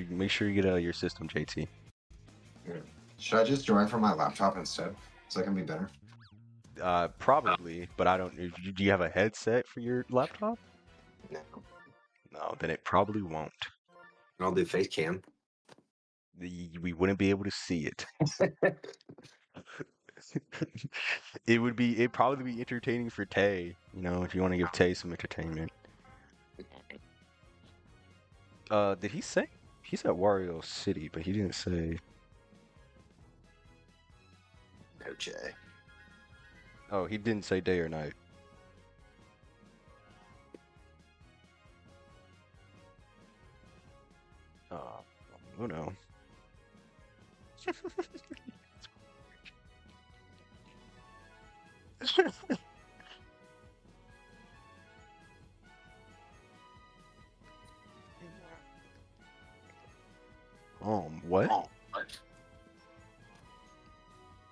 Make sure you get out of your system, JT. Should I just join from my laptop instead? So that can be better. Probably, but I don't. Do you have a headset for your laptop? No. No, then it probably won't. I'll do face cam. We wouldn't be able to see it. It'd probably be entertaining for Tay, if you want to give Tay some entertainment. Did he say? He said Wario City, but he didn't say. No, Jay. Oh, he didn't say day or night. Oh no. What?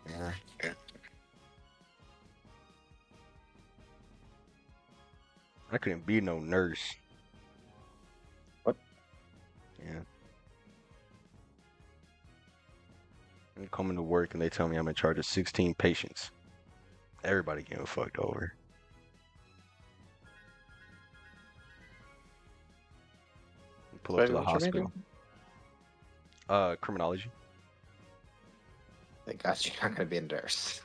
Yeah. I couldn't be no nurse. What? Yeah. I'm coming to work and they tell me I'm in charge of 16 patients. Everybody getting fucked over. Pull up to the hospital. Criminology. Thank God you're not gonna be a nurse.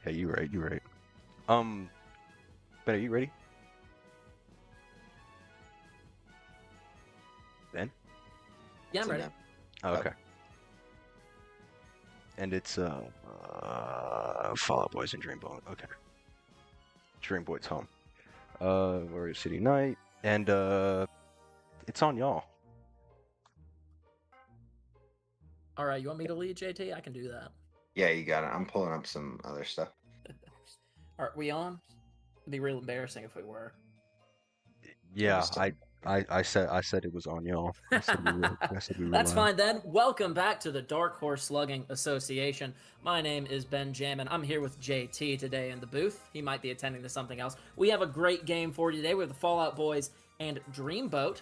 Hey, you're right. Ben, are you ready? Ben? Yeah, I'm ready. Oh, okay. And it's Fall Out Boys and Dreamboat. Okay. Dreamboat's home. Warrior City Night, and it's on y'all. All right, you want me to lead, JT? I can do that. Yeah, you got it. I'm pulling up some other stuff. Are we on? It'd be real embarrassing if we were. Yeah, I said it was on y'all. I said we were That's live. fine then. Welcome back to the Dark Horse Slugging Association. My name is Ben Jamin. I'm here with JT today in the booth. He might be attending to something else. We have a great game for you today. We have the Fall Out Boys and Dreamboat.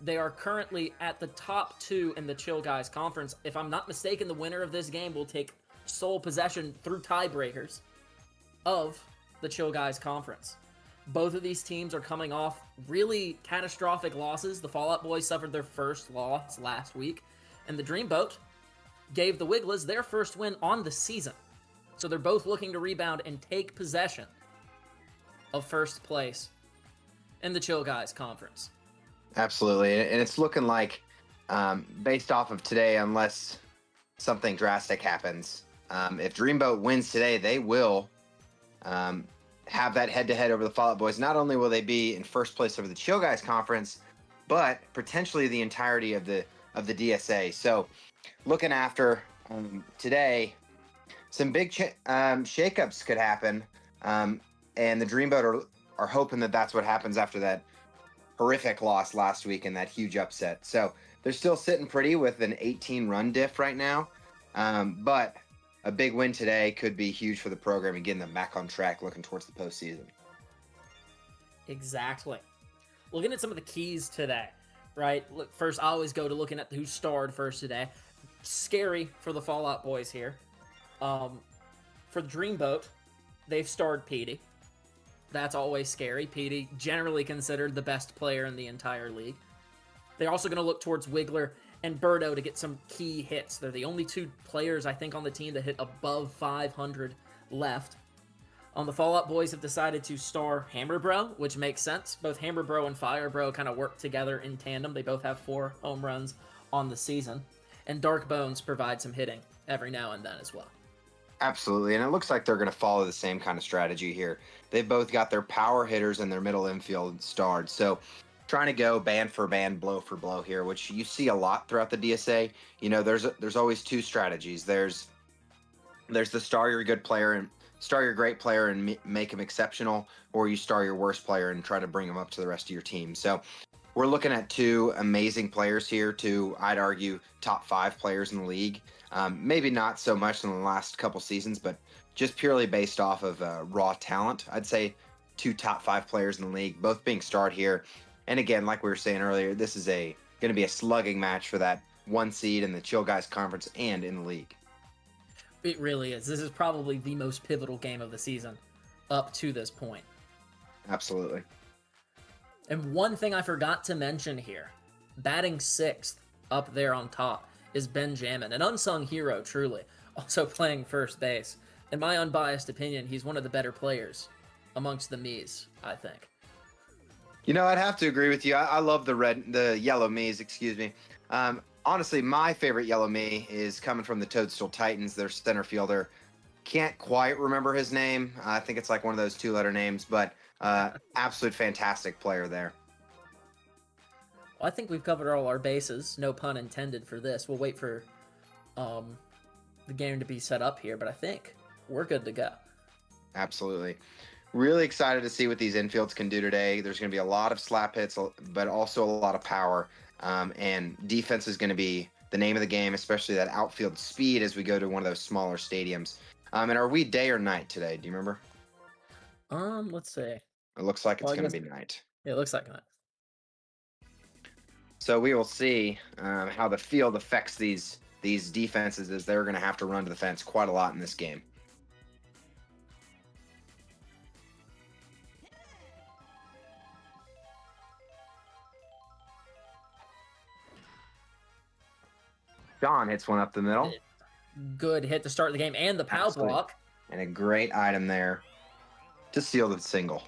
They are currently at the top two in the Chill Guys Conference. If I'm not mistaken, the winner of this game will take sole possession through tiebreakers of the Chill Guys Conference. Both of these teams are coming off really catastrophic losses. The Fall Out Boys suffered their first loss last week, and the Dreamboat gave the Wigglers their first win on the season. So they're both looking to rebound and take possession of first place in the Chill Guys Conference. Absolutely, and it's looking like, based off of today, unless something drastic happens, if Dreamboat wins today, they will have that head-to-head over the Fall Out Boys. Not only will they be in first place over the Chill Guys Conference, but potentially the entirety of the DSA. So, looking after today, some big shakeups could happen, and the Dreamboat are hoping that that's what happens after that horrific loss last week and that huge upset. So they're still sitting pretty with an 18-run diff right now, but a big win today could be huge for the program and getting them back on track looking towards the postseason. Exactly. Looking at some of the keys today, right? Look, first, I always go to looking at who starred first today. Scary for the Fall Out Boys here. For the Dreamboat, they've starred Petey. That's always scary. Petey, generally considered the best player in the entire league. They're also going to look towards Wiggler and Birdo to get some key hits. They're the only two players, I think, on the team that hit above 500 left. The Fall Out Boys have decided to star Hammer Bro, which makes sense. Both Hammer Bro and Fire Bro kind of work together in tandem. They both have 4 home runs on the season. And Dark Bones provide some hitting every now and then as well. Absolutely, and it looks like they're going to follow the same kind of strategy here. They've both got their power hitters and their middle infield starred. So trying to go band for band, blow for blow here, which you see a lot throughout the DSA. You know, there's always two strategies. There's the star your good player and star your great player and make him exceptional, or you star your worst player and try to bring him up to the rest of your team. So we're looking at two amazing players here, two, I'd argue, top 5 players in the league. Maybe not so much in the last couple seasons, but just purely based off of raw talent. I'd say 2 top 5 players in the league, both being starred here. And again, like we were saying earlier, this is going to be a slugging match for that 1 seed in the Chill Guys Conference and in the league. It really is. This is probably the most pivotal game of the season up to this point. Absolutely. And one thing I forgot to mention here, batting 6th up there on top is Benjamin, an unsung hero, truly, also playing first base. In my unbiased opinion, he's one of the better players amongst the Mies, I think. You know, I'd have to agree with you. I love the yellow Mies, excuse me. Honestly, my favorite yellow me is coming from the Toadstool Titans, their center fielder. Can't quite remember his name. I think it's like one of those 2-letter names, but absolute fantastic player there. Well, I think we've covered all our bases. No pun intended for this. We'll wait for the game to be set up here, but I think we're good to go. Absolutely. Really excited to see what these infields can do today. There's going to be a lot of slap hits, but also a lot of power. And defense is going to be the name of the game, especially that outfield speed as we go to one of those smaller stadiums. And are we day or night today? Do you remember? Let's see. It looks like it's going to be night. Yeah, it looks like night. So we will see how the field affects these defenses, as they're going to have to run to the fence quite a lot in this game. John hits one up the middle. Good hit to start the game, and the pow block. And a great item there to seal the single.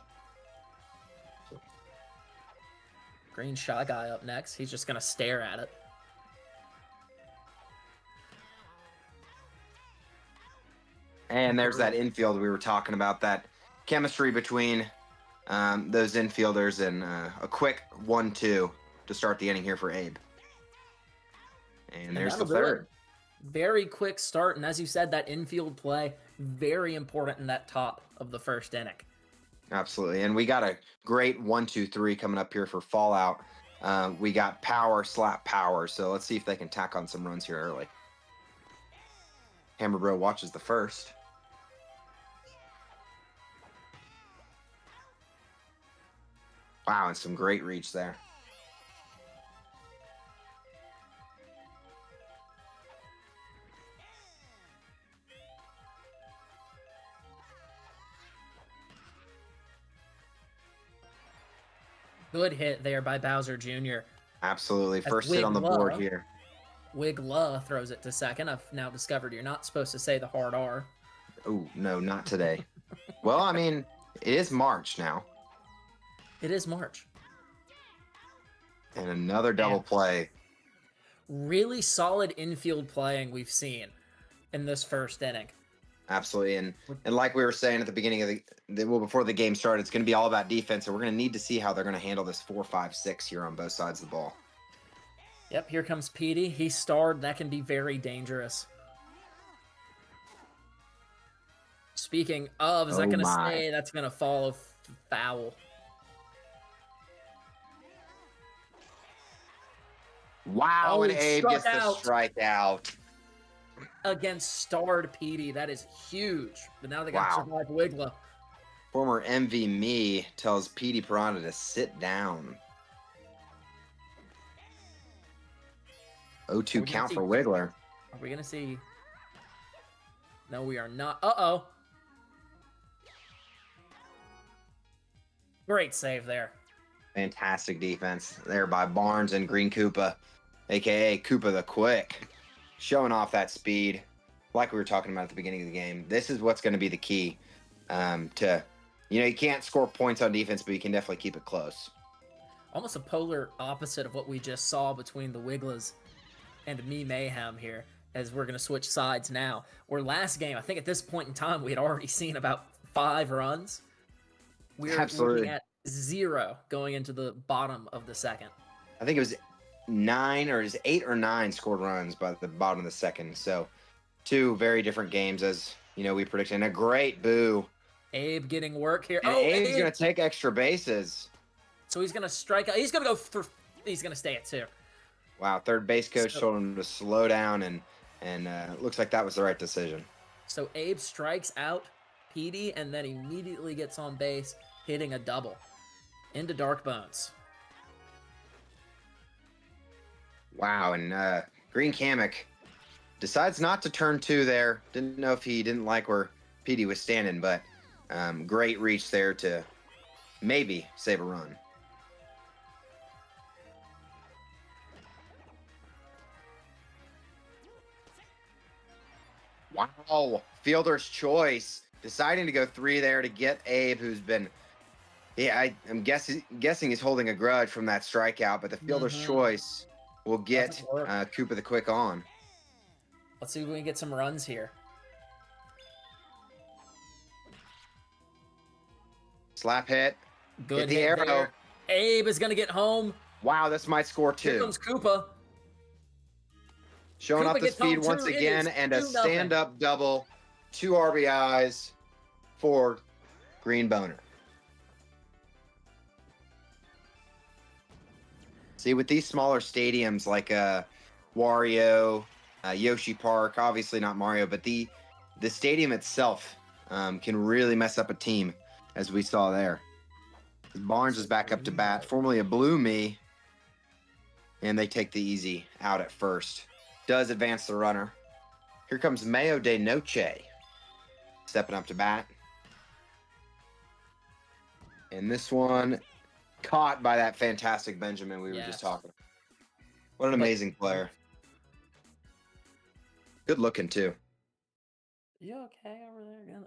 Green shot guy up next. He's just going to stare at it. And there's that infield we were talking about, that chemistry between those infielders, and a quick 1-2 to start the inning here for Abe. And there's the third. Very quick start, and as you said, that infield play, very important in that top of the first inning. Absolutely. And we got a great 1-2-3 coming up here for Fallout. We got power, slap, power. So let's see if they can tack on some runs here early. Hammer Bro watches the first. Wow, and some great reach there. Good hit there by Bowser Jr. Absolutely. First hit on the board here. Wigla throws it to second. I've now discovered you're not supposed to say the hard R. Oh, no, not today. Well, I mean, it is March now. It is March. And another double play. Really solid infield playing we've seen in this first inning. Absolutely. And like we were saying at the beginning of before the game started, it's going to be all about defense. So we're going to need to see how they're going to handle this 4-5-6 here on both sides of the ball. Yep, here comes Petey. He starred. That can be very dangerous. Speaking of, is that going to stay? That's going to follow foul. Wow, and Abe gets the strikeout. Against starred Petey. That is huge. But now they got to survive Wigla. Former MV Me tells Petey Piranha to sit down. 0-2 count for Wiggler. Are we going to see? No, we are not. Uh-oh. Great save there. Fantastic defense there by Barnes and Green Koopa, a.k.a. Koopa the Quick. Showing off that speed, like we were talking about at the beginning of the game. This is what's going to be the key to, you can't score points on defense, but you can definitely keep it close. Almost a polar opposite of what we just saw between the Wigglers and Me Mayhem here, as we're going to switch sides now. Where last game, I think at this point in time, we had already seen about 5 runs. We're looking at 0 going into the bottom of the second. I think it was 8 or 9 scored runs by the bottom of the second. So 2 very different games, as we predicted. And a great boo. Abe getting work here. And Abe's going to take extra bases. So he's going to strike out. He's going to go for. He's going to stay at 2. Wow, third base coach told him to slow down, and looks like that was the right decision. So Abe strikes out Petey, and then immediately gets on base, hitting a double into Dark Bones. Wow, and Green Kamek decides not to turn 2 there. Didn't know if he didn't like where PD was standing, but great reach there to maybe save a run. Wow, fielder's choice. Deciding to go 3 there to get Abe, who's been, yeah, I'm guessing he's holding a grudge from that strikeout, but the fielder's choice will get Koopa the Quick on. Let's see if we can get some runs here. Slap hit. Good hit the hit arrow. there. Abe is going to get home. Wow, this might score 2. Here comes Koopa. Showing Koopa off the gets speed home once too. It again, is and a 2-0. stand-up double. 2 RBIs for Green Boner. See, with these smaller stadiums like Wario, Yoshi Park, obviously not Mario, but the stadium itself can really mess up a team, as we saw there. Barnes is back up to bat, formerly a Blue Me, and they take the easy out at first. Does advance the runner. Here comes Mayo de Noche, stepping up to bat. And this one caught by that fantastic Benjamin we were just talking about. What an amazing player. Good looking, too. You okay over there again?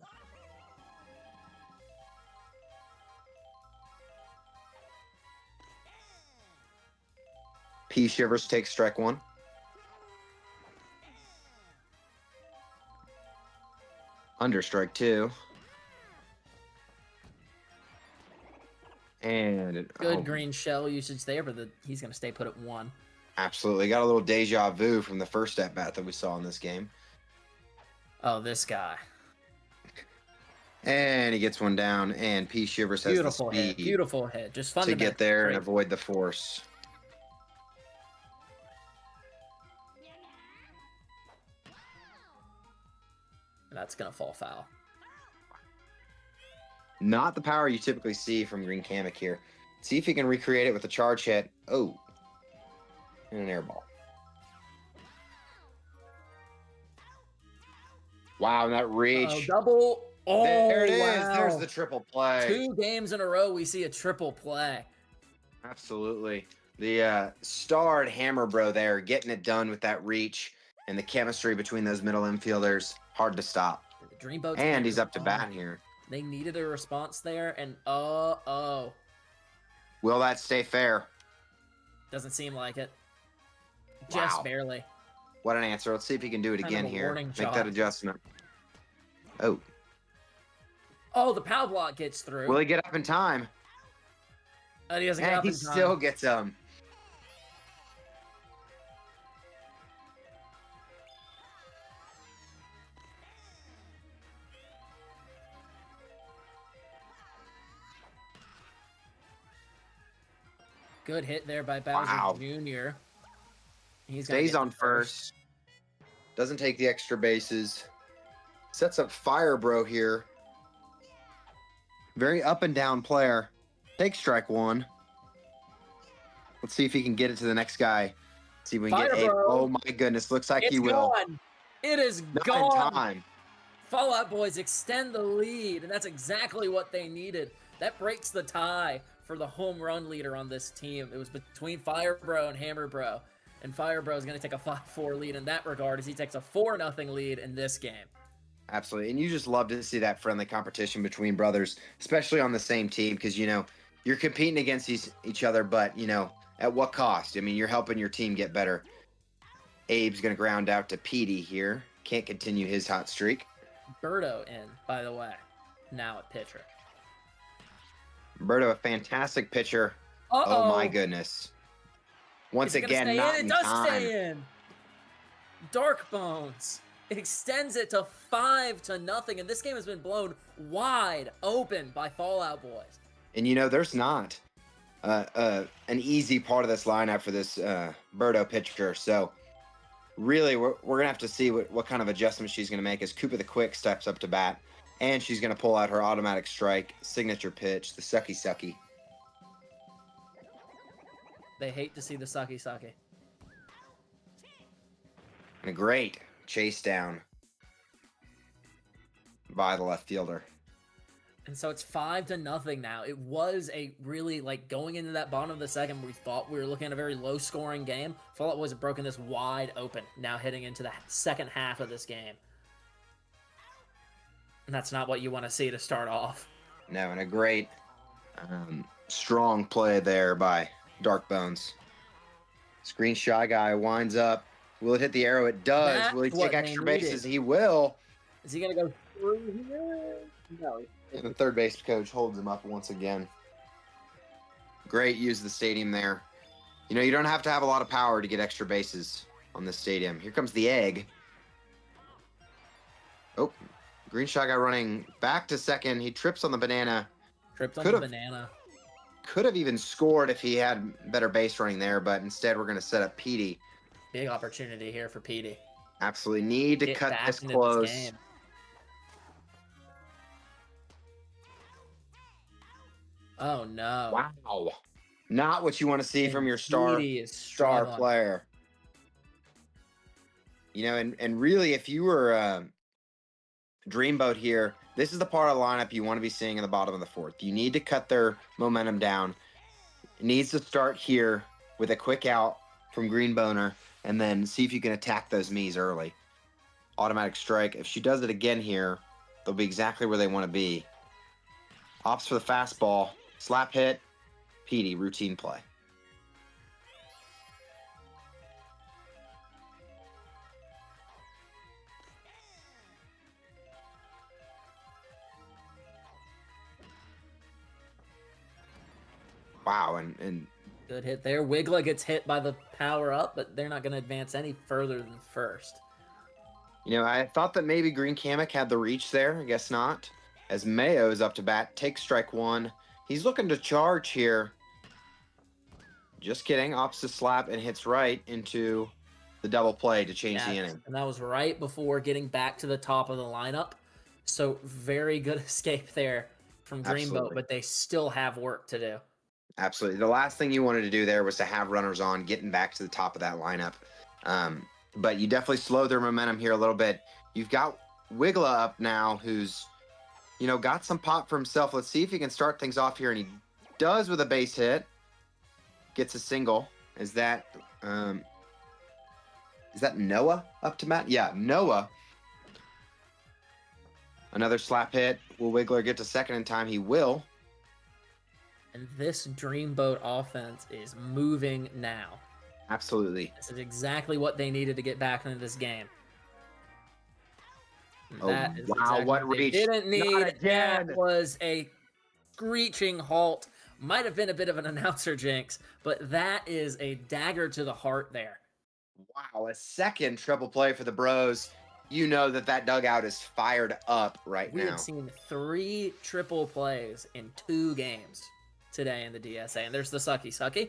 P. Shivers takes strike 1. Under strike 2. And good green shell usage there, but he's going to stay put at 1. Absolutely. Got a little deja vu from the first at-bat that we saw in this game. Oh, this guy. And he gets one down, and P. Shivers has the speed. Beautiful hit. Just fun to get there and avoid the force. That's going to fall foul. Not the power you typically see from Green Kamek here. See if he can recreate it with a charge hit. Oh. And an air ball. Wow, and that reach. Double. Oh, there it is. Wow. There's the triple play. 2 games in a row, we see a triple play. Absolutely. The starred Hammer Bro there, getting it done with that reach and the chemistry between those middle infielders. Hard to stop. Dreamboat. And he's up to bat here. They needed a response there, and oh. Will that stay fair? Doesn't seem like it. Wow. Just barely. What an answer. Let's see if he can do it again here. Make that adjustment. Oh. Oh, the power block gets through. Will he get up in time? He doesn't get up in time. He still gets Good hit there by Bowser Jr. He stays on first. Doesn't take the extra bases. Sets up Fire Bro here. Very up and down player. Takes strike 1. Let's see if he can get it to the next guy. See if we can get Abe. Oh my goodness, looks like he will. Gone. It is gone. Not in time. Fallout Boys extend the lead, and that's exactly what they needed. That breaks the tie for the home run leader on this team. It was between Fire Bro and Hammer Bro, and Fire Bro is going to take a 5-4 lead in that regard as he takes a 4-0 lead in this game. Absolutely, and you just love to see that friendly competition between brothers, especially on the same team, because, you know, you're competing against each other, but, you know, at what cost? I mean, you're helping your team get better. Abe's going to ground out to Petey here. Can't continue his hot streak. Birdo in, by the way, now at pitcher. Birdo, a fantastic pitcher. Oh my goodness. Once again, not in time. It does stay in. Dark Bones extends it to 5-0, and this game has been blown wide open by Fallout Boys. And you know, there's not an easy part of this lineup for this Birdo pitcher. So really, we're going to have to see what kind of adjustments she's going to make as Koopa the Quick steps up to bat. And she's going to pull out her automatic strike signature pitch, the Sucky Sucky. They hate to see the Sucky Sucky. And a great chase down by the left fielder. And so it's 5-0 now. It was a really, like, going into that bottom of the second, we thought we were looking at a very low-scoring game. Fallout Boys have broken this wide open, now heading into the second half of this game. And that's not what you want to see to start off. No, and a great, strong play there by Dark Bones. Screen Shy Guy winds up. Will it hit the arrow? It does. That's Will he what take extra they bases? needed. He will. Is he going to go through here? No. And the third base coach holds him up once again. Great use of the stadium there. You know, you don't have to have a lot of power to get extra bases on this stadium. Here comes the egg. Oh, Green Shy Guy running back to second. He trips on the banana. Tripped on Could've- the banana. Could have even scored if he had better base running there, but instead we're going to set up Petey. Big opportunity here for Petey. Absolutely need to Get cut back this into close. game. Oh, no. Wow. Not what you want to see And from your star Petey is star struggling. player. You know, and really, if you were Dreamboat here, this is the part of the lineup you want to be seeing in the bottom of the fourth. You need to cut their momentum down. It needs to start here with a quick out from Green Boner, and then see if you can attack those Mies early. Automatic strike. If she does it again here, they'll be exactly where they want to be. Opts for the fastball. Slap hit. Petey, routine play. Wow, and Good hit there. Wiggler gets hit by the power up, but they're not going to advance any further than first. you know, I thought that maybe Green Kamek had the reach there. I guess not. As Mayo is up to bat, takes strike one. He's looking to charge here. Just kidding. Opts the slap and hits right into the double play to change the inning. And that was right before getting back to the top of the lineup. So very good escape there from Dreamboat, Absolutely. but they still have work to do. Absolutely. The last thing you wanted to do there was to have runners on, getting back to the top of that lineup. But you definitely slowed their momentum here a little bit. You've got Wiggler up now, who's, you know, got some pop for himself. Let's see if he can start things off here, and he does with a base hit. Gets a single. Is that Noah up to bat? Yeah, Noah. Another slap hit. Will Wiggler get to second in time? He will. And this Dreamboat offense is moving now. Absolutely. This is exactly what they needed to get back into this game. And Oh, that is wow, exactly what they reach. didn't Not need. again. That was a screeching halt. Might have been a bit of an announcer jinx, but that is a dagger to the heart there. Wow, a second triple play for the Bros. You know that dugout is fired up right We now. have seen 3 triple plays in 2 games today in the DSA. And there's the sucky.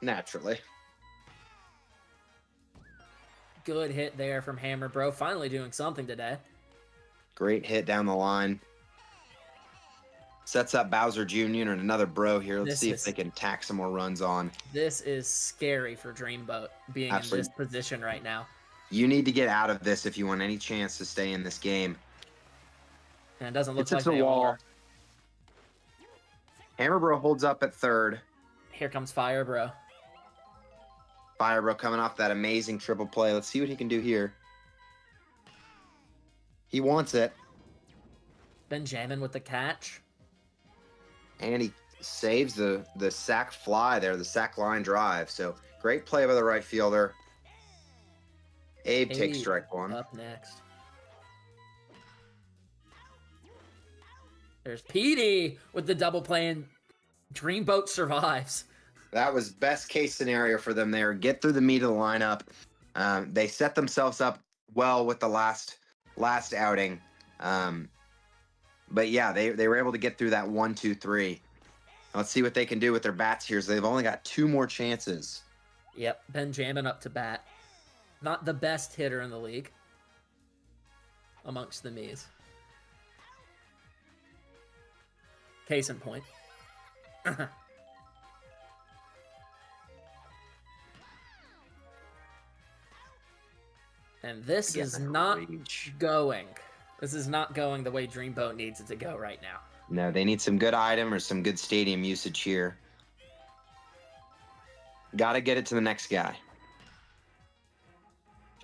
Naturally. Good hit there from Hammer Bro. Finally doing something today. Great hit down the line. Sets up Bowser Jr. and another Bro here. Let's see if they can tack some more runs on. This is scary for Dreamboat being Absolutely. in this position right now. You need to get out of this if you want any chance to stay in this game. And it doesn't look It's like the they wall. are. Hammer Bro holds up at third. Here comes Fire Bro. Fire Bro coming off that amazing triple play. Let's see what he can do here. He wants it. Benjamin with the catch. And he saves the sack fly there, the sack line drive. So great play by the right fielder. Abe takes strike one. Up next. There's Petey with the double play, and Dreamboat survives. That was best case scenario for them there. Get through the meat of the lineup. They set themselves up well with the last outing. But yeah, they were able to get through that 1-2-3. Let's see what they can do with their bats here. So they've only got 2 more chances. Yep, Benjamin up to bat. Not the best hitter in the league amongst the Mies. Case in point. And this Again, is that not reach. going. This is not going the way Dreamboat needs it to go right now. No, they need some good item or some good stadium usage here. Got to get it to the next guy.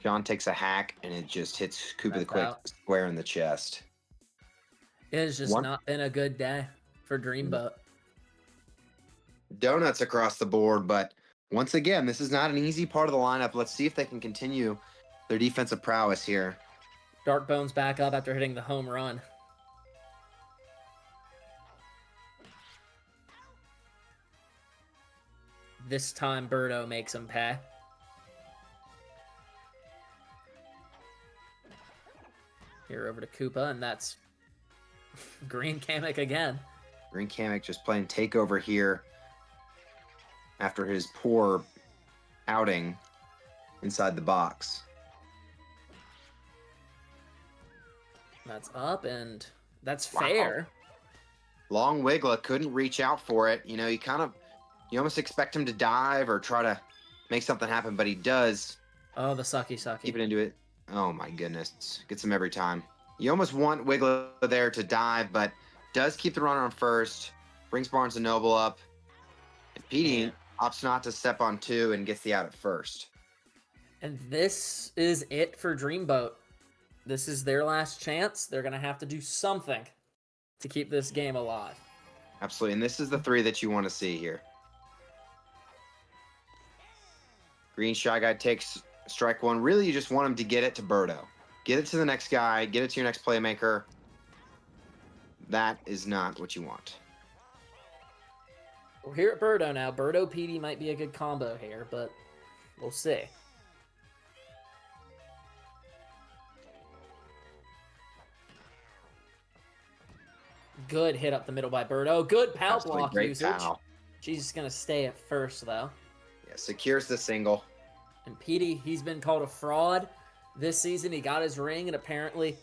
Sean takes a hack, and it just hits Koopa the That's Quick out. square in the chest. It has just not been a good day for Dreamboat. Donuts across the board, but once again, this is not an easy part of the lineup. Let's see if they can continue their defensive prowess here. Darkbone's back up after hitting the home run. This time, Birdo makes him pay. Here over to Koopa, and that's Green Kamek again. Green Kamek just playing takeover here after his poor outing inside the box. That's up, and that's Wow. fair. Long Wiggler couldn't reach out for it. You know, you almost expect him to dive or try to make something happen, but he does. Oh, the sucky. Keep it into it. Oh my goodness. Gets him every time. You almost want Wiggler there to dive, but does keep the runner on first. Brings Barnes and Noble up. And Petey opts not to step on two and gets the out at first. And this is it for Dreamboat. This is their last chance. They're going to have to do something to keep this game alive. Absolutely. And this is the three that you want to see here. Green Shy Guy takes strike one. Really, you just want him to get it to Birdo. Get it to the next guy. Get it to your next playmaker. That is not what you want. We're here at Birdo now. Birdo PD might be a good combo here, but we'll see. Good hit up the middle by Birdo. Good pow Absolutely block great usage. foul. She's just going to stay at first, though. Yeah, secures the single. And Petey, he's been called a fraud this season. He got his ring and apparently,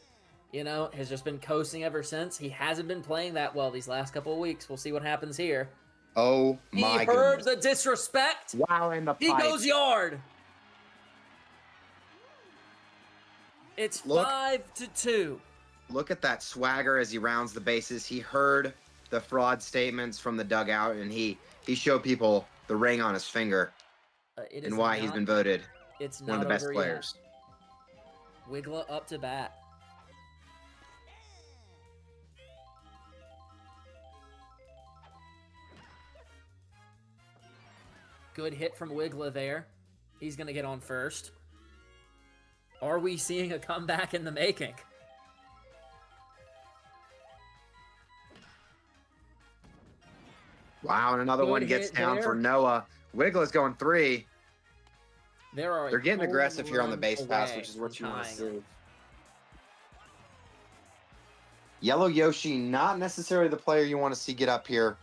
has just been coasting ever since. He hasn't been playing that well these last couple of weeks. We'll see what happens here. Oh my He heard goodness. the disrespect. Wow, in the He pipe. goes yard. It's 5-2. Look at that swagger as he rounds the bases. He heard the fraud statements from the dugout, and he showed people the ring on his finger and why he's been voted It's one of the best players. Wiggler up to bat. Good hit from Wiggler there. He's going to get on first. Are we seeing a comeback in the making? Wow, and another Good one gets hit down there. for Noah. Wiggler's going three. They're getting aggressive here on the base pass, away which is what from you want to tying it. see. Yellow Yoshi, not necessarily the player you want to see get up here.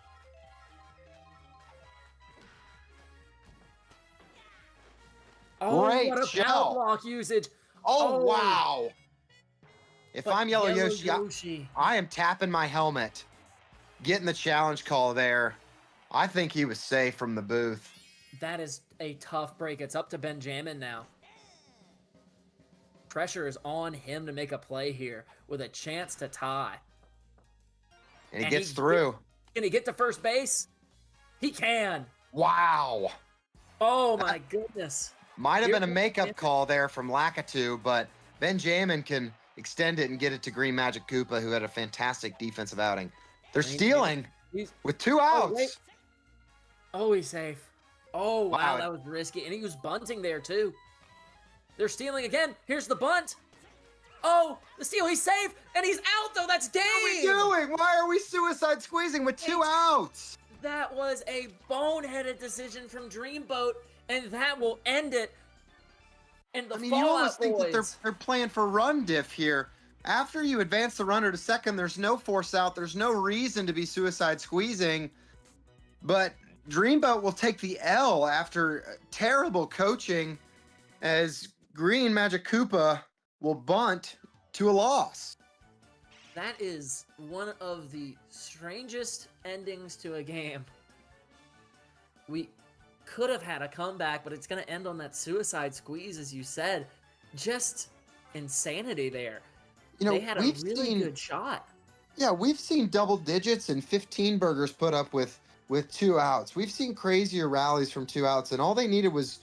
Oh, Great what a shell. power block usage. Oh, wow. If But I'm Yellow Yoshi, I am tapping my helmet. Getting the challenge call there. I think he was safe from the booth. That is a tough break. It's up to Benjamin now. Pressure is on him to make a play here with a chance to tie. And he gets through. Can he get to first base? He can. Wow. Oh, my goodness. Might have been a Here's makeup call there from Lakitu, but Benjamin can extend it and get it to Green Magic Koopa, who had a fantastic defensive outing. They're Green stealing He's- with 2 Oh, wait. outs. Oh, he's safe. Oh, wow, Wow. that was risky. And he was bunting there, too. They're stealing again. Here's the bunt. Oh, the steal. He's safe. And he's out, though. That's Dave. What are we doing? Why are we suicide squeezing with 2 outs? That was a boneheaded decision from Dreamboat, and that will end it. And the I mean, you Fallout almost think that Boys. they're playing for run diff here. After you advance the runner to second, there's no force out. There's no reason to be suicide squeezing. But Dreamboat will take the L after terrible coaching as Green Magic Koopa will bunt to a loss. That is one of the strangest endings to a game. We could have had a comeback, but it's going to end on that suicide squeeze, as you said. just insanity there. You know, They had a we've really seen good shot. we've seen double digits and 15 burgers put up with 2 outs. We've seen crazier rallies from 2 outs, and all they needed was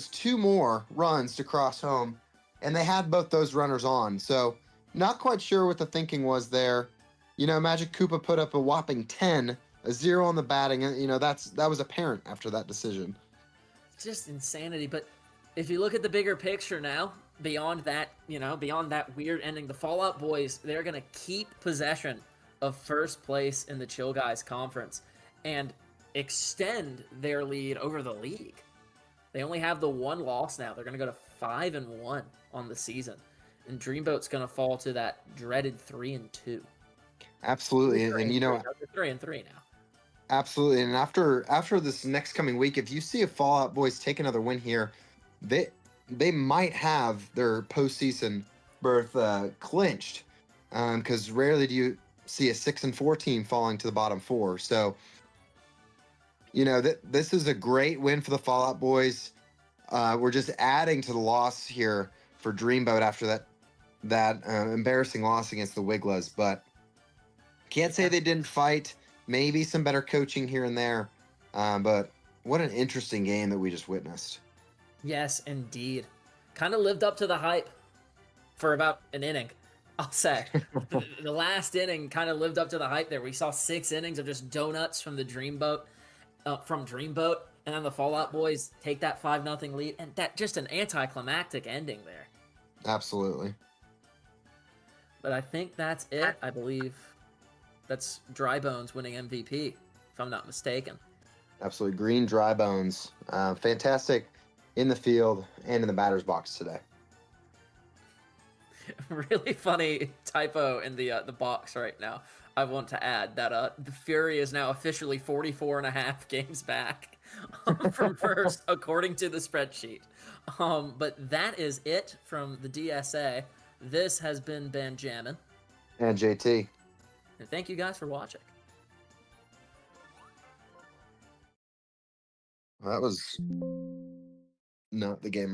2 more runs to cross home, and they had both those runners on. So not quite sure what the thinking was there. You know, Magic Koopa put up a whopping 10, a 0 on the batting, and you know that was apparent after that decision. Just insanity. But if you look at the bigger picture now, beyond that, beyond that weird ending, the Fallout Boys, they're going to keep possession of first place in the Chill Guys Conference and extend their lead over the league. They only have the 1 loss now. They're going to go to 5-1 on the season. And Dreamboat's going to fall to that dreaded 3-2. Absolutely. And you know, they're 3-3 now. Absolutely. And after this next coming week, if you see a Fallout Boys take another win here, they might have their postseason berth clinched. Because rarely do you see a 6-4 team falling to the bottom 4. So, you know, this is a great win for the Fallout Boys. We're just adding to the loss here for Dreamboat after that embarrassing loss against the Wiglas. But can't say they didn't fight. Maybe some better coaching here and there. But what an interesting game that we just witnessed. Yes, indeed. Kind of lived up to the hype for about an inning, I'll say. The last inning kind of lived up to the hype there. We saw 6 innings of just donuts from the Dreamboat, and then the Fallout Boys take that 5-0 lead, and that just an anticlimactic ending there. Absolutely. But I think that's it. I believe that's Dry Bones winning MVP, if I'm not mistaken. Absolutely. Green Dry Bones. Fantastic in the field and in the batter's box today. Really funny typo in the box right now. I want to add that the Fury is now officially 44.5 games back from first, according to the spreadsheet. But that is it from the DSA. This has been Benjamin. And JT. And thank you guys for watching. That was not the game.